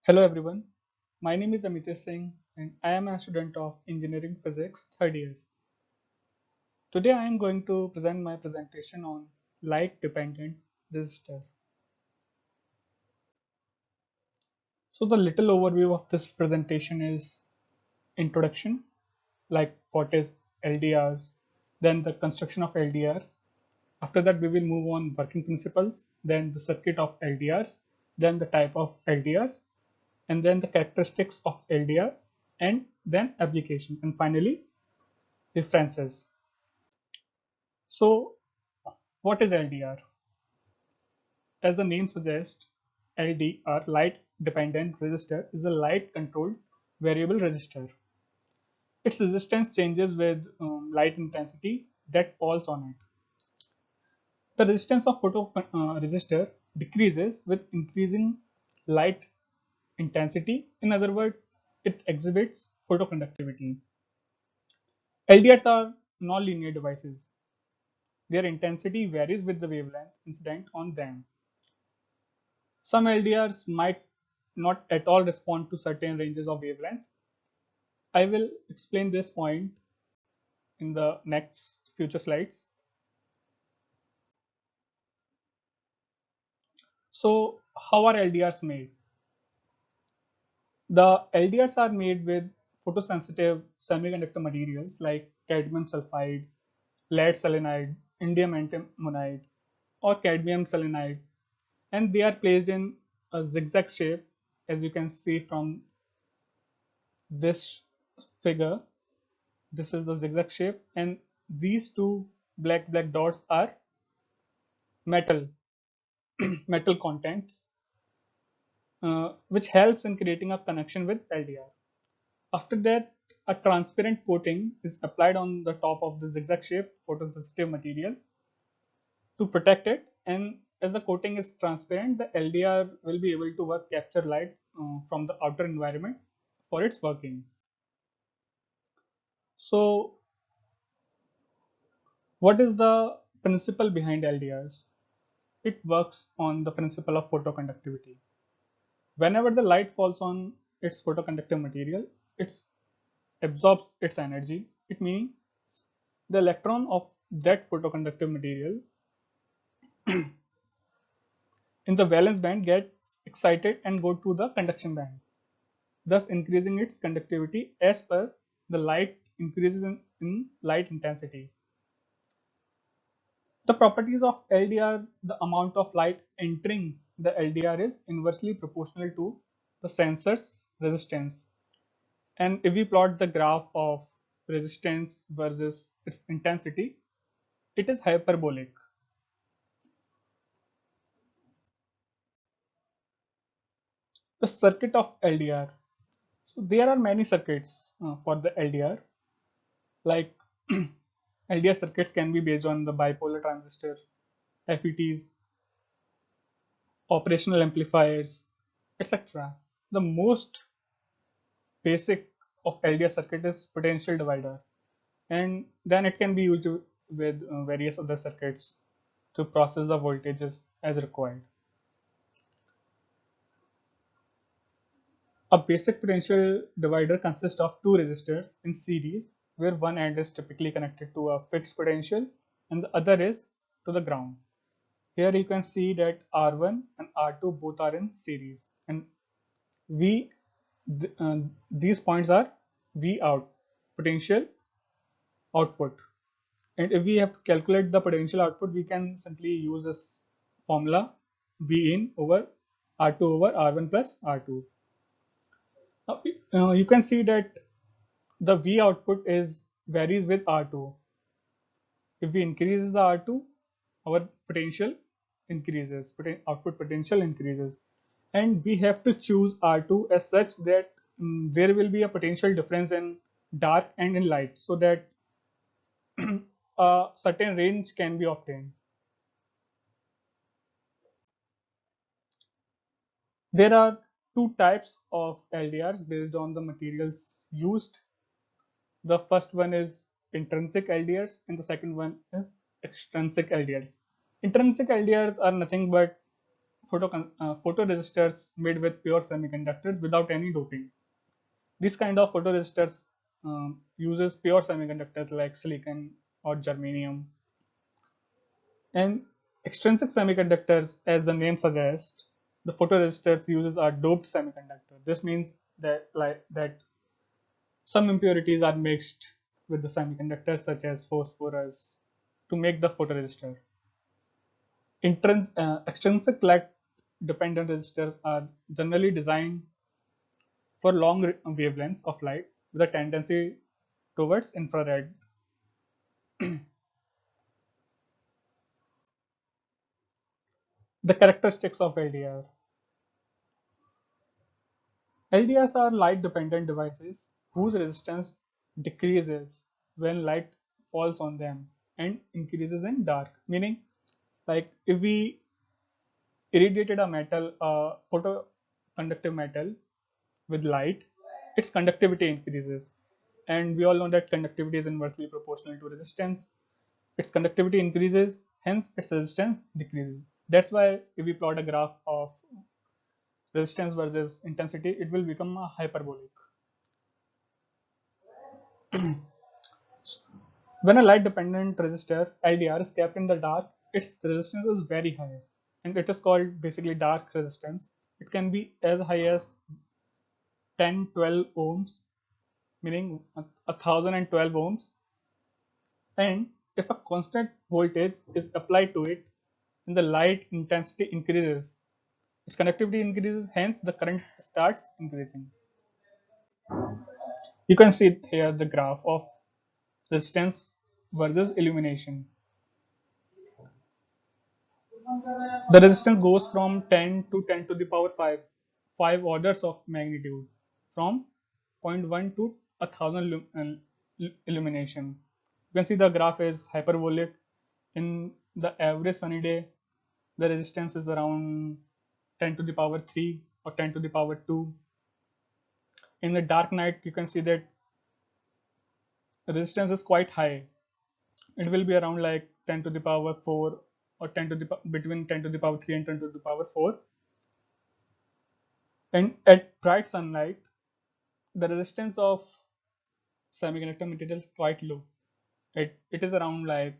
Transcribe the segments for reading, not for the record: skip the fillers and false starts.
Hello everyone, my name is Amitesh Singh and I am a student of Engineering Physics third year. Today I am going to present my presentation on light dependent resistor. So the little overview of this presentation is introduction, like what is LDRs, then the construction of LDRs. After that we will move on working principles, then the circuit of LDRs, then the type of LDRs, and then the characteristics of LDR, and then application, and finally references. So, what is LDR? As the name suggests, LDR, light dependent resistor, is a light controlled variable resistor. Its resistance changes with light intensity that falls on it. The resistance of resistor decreases with increasing light intensity. In other words, it exhibits photoconductivity. LDRs are non-linear devices. Their intensity varies with the wavelength incident on them. Some LDRs might not at all respond to certain ranges of wavelength. I will explain this point in the next future slides. So, how are LDRs made? The LDRs are made with photosensitive semiconductor materials like cadmium sulfide, lead selenide, indium antimonide, or cadmium selenide, and they are placed in a zigzag shape, as you can see from this figure. This is the zigzag shape, and these two black dots are metal metal contents, which helps in creating a connection with LDR. After that, a transparent coating is applied on the top of the zigzag shape photosensitive material to protect it, and as the coating is transparent, the LDR will be able to capture light from the outer environment for its working. So, what is the principle behind LDRs? It works on the principle of photoconductivity. Whenever the light falls on its photoconductive material, it absorbs its energy. It means the electron of that photoconductive material in the valence band gets excited and go to the conduction band, thus increasing its conductivity as per the light increases in light intensity. The properties of LDR: the amount of light entering the LDR is inversely proportional to the sensor's resistance. And if we plot the graph of resistance versus its intensity, it is hyperbolic. The circuit of LDR. So there are many circuits for the LDR. Like LDR circuits can be based on the bipolar transistor, FETs, operational amplifiers, etc. The most basic of LDR circuit is potential divider, and then it can be used with various other circuits to process the voltages as required. A basic potential divider consists of two resistors in series, where one end is typically connected to a fixed potential and the other is to the ground. Here you can see that R1 and R2 both are in series, and V these points are V out, potential output. And if we have to calculate the potential output, we can simply use this formula V in over R2 over R1 plus R2. Now, you can see that the V output is varies with R2. If we increase the R2, our potential increases, output potential increases. And we have to choose R2 as such that there will be a potential difference in dark and in light, so that a certain range can be obtained. There are two types of LDRs based on the materials used. The first one is intrinsic LDRs and the second one is extrinsic LDRs. Intrinsic LDRs are nothing but photoresistors made with pure semiconductors without any doping. This kind of photoresistors uses pure semiconductors like silicon or germanium. And extrinsic semiconductors, as the name suggests, the photoresistors uses are doped semiconductor. This means that some impurities are mixed with the semiconductors such as phosphorus to make the photoresistor. Extrinsic light dependent resistors are generally designed for long wavelengths of light with a tendency towards infrared. The characteristics of LDR. LDRs are light dependent devices whose resistance decreases when light falls on them and increases in dark. Meaning, like if we irradiated a metal, photoconductive metal with light, its conductivity increases. And we all know that conductivity is inversely proportional to resistance. Its conductivity increases, hence its resistance decreases. That's why if we plot a graph of resistance versus intensity, it will become a hyperbolic. When a light dependent resistor LDR is kept in the dark, its resistance is very high and it is called basically dark resistance. It can be as high as 10-12 ohms, meaning 1012 ohms. And if a constant voltage is applied to it, then the light intensity increases. Its conductivity increases, hence the current starts increasing. You can see here the graph of resistance versus illumination. The resistance goes from 10 to 10 to the power 5, 5 orders of magnitude, from zero point 0.1 to 1000 illumination. You can see the graph is hyperbolic. In the average sunny day, the resistance is around 10 to the power 3 or 10 to the power 2. In the dark night, you can see that the resistance is quite high. It will be around like 10 to the power 4 or 10 to the between 10 to the power 3 and 10 to the power 4. And at bright sunlight, the resistance of semiconductor material is quite low. It is around like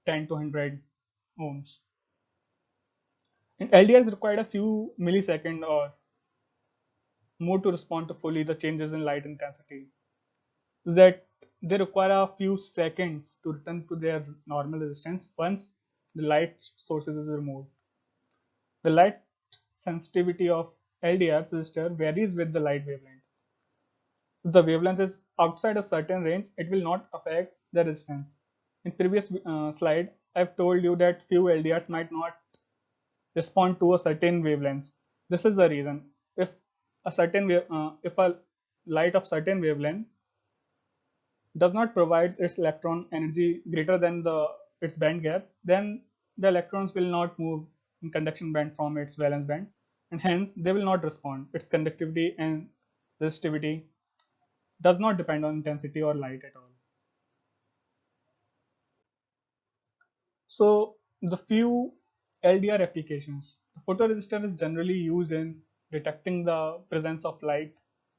10 to 100 ohms. And LDRs required a few milliseconds or more to respond to fully the changes in light intensity. That they require a few seconds to return to their normal resistance once the light sources is removed. The light sensitivity of LDR resistor varies with the light wavelength. If the wavelength is outside a certain range, it will not affect the resistance. In previous slide, I've told you that few LDRs might not respond to a certain wavelength. This is the reason. If a light of certain wavelength does not provide its electron energy greater than its band gap, then the electrons will not move in conduction band from its valence band, and hence they will not respond. Its conductivity and resistivity does not depend on intensity or light at all. So the few LDR applications. The photoresistor is generally used in detecting the presence of light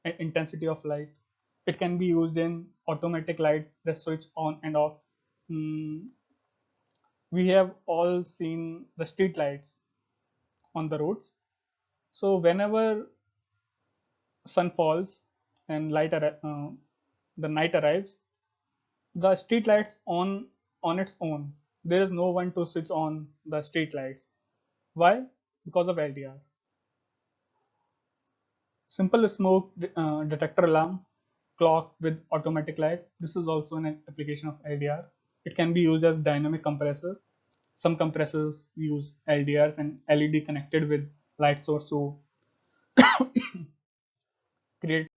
and intensity of light. It can be used in automatic light that switch on and off. Mm, we have all seen the street lights on the roads. So whenever sun falls and the night arrives, the street lights on its own. There is no one to switch on the street lights. Why? Because of LDR. Simple smoke detector alarm clock with automatic light. This is also an application of LDR. It can be used as dynamic compressor. Some compressors use LDRs and LED connected with light source to create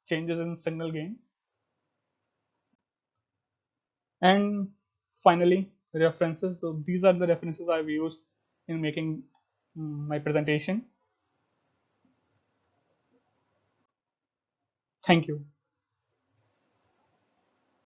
changes in signal gain. And finally, references. So these are the references I've used in making my presentation. Thank you.